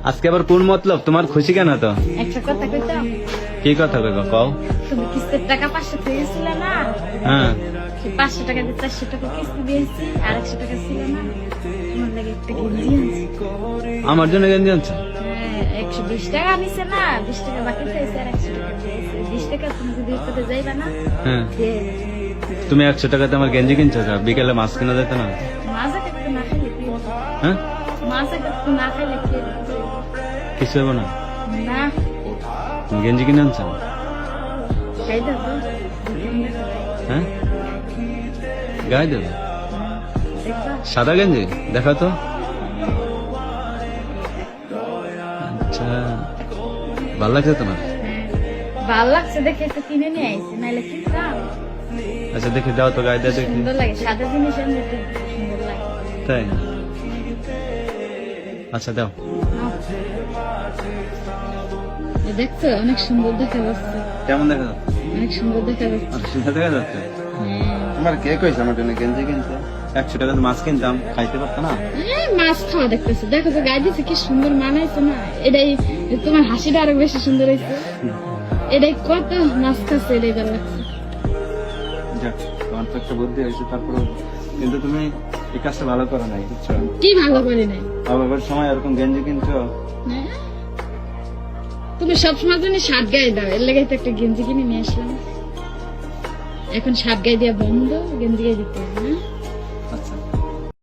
আজকে আবার কোন মতলব তোমার? খুশি কেন তো? একটা কথা কইতাম, কি কথা কইবা কও? তুমি কিস্তির টাকা 500 পেয়েছিল না? হ্যাঁ 500 টাকা দিয়ে 400 টাকা কিস্তি দিয়েছি, আর 100 টাকা ছিল না? তোমার লাগে একটা গেঞ্জি আনছি। আমার জন্য গেঞ্জি আনছো? হ্যাঁ, 120 টাকা নিছে না, 20 টাকা বাকি চাইছে আর 100 টাকা দিয়েছে। 20 টাকা তুমি যদি ইস্তাতে যাইবা না? হ্যাঁ দিয়ে তুমি 100 টাকাতে আমার গেঞ্জি কিনছো? বিকেলে মাছ কিনা যেত না? মাজা কাটতে না খাইলে কি হবে? হ্যাঁ মাজা কাটতে না খাইলে কি হবে? কিছু হবে না। না, তুমি গেঞ্জি কিনে আনছো? খাই দেবো। হ্যাঁ গায়ে দেবে? দেখবা? সাদা গেঞ্জি দেখা তো। আচ্ছা ভালো লাগছে তোমার? ভাল লাগছে দেখে তো কিনে নিয়ে আইছি, নাইলে কিনতাম। আচ্ছা দেখে দাও তো গায়ে দিয়ে দেখি। সুন্দর লাগে, সাদা জিনিস এমনিতে সুন্দর লাগে। তাই আচ্ছা দাও। এই দেখছো অনেক সুন্দর দেখা যাচ্ছে, কেমন দেখা যাচ্ছে? অনেক সুন্দর দেখা যাচ্ছে। আর সুন্দর দেখা যাচ্ছে। হ্যাঁ। তোমার কে কইছে আমার জন্য গেঞ্জি কিনতে? 100 টাকা মাছ কিনতাম, খাইতে পারতো না? এই মাছ খাওয়া দেখতেছো, দেখো তো গায়ে দিচ্ছে কি সুন্দর মানাইছে না? এটাই তোমার হাসিটা আরো বেশি সুন্দর হয়েছে। এটাই কত মাছ খাচ্ছে, এটাই ভালো লাগছে। যাক তোমার তো একটা বুদ্ধি হয়েছে, তারপরে কিন্তু তুমি এই কাজটা ভালো করো নাই, বুঝছো? কি ভালো করি নাই? আবার সময় এরকম গেঞ্জি কিনছো। হ্যাঁ? তুমি সবসময় জন্য শার্ট গায়ে দাও, এর লেগে তো একটা গেঞ্জি কিনে নিয়ে আসলাম। এখন শার্ট গায়ে দেওয়া বন্ধ, গেঞ্জি গায়ে দিতে হবে, হ্যাঁ?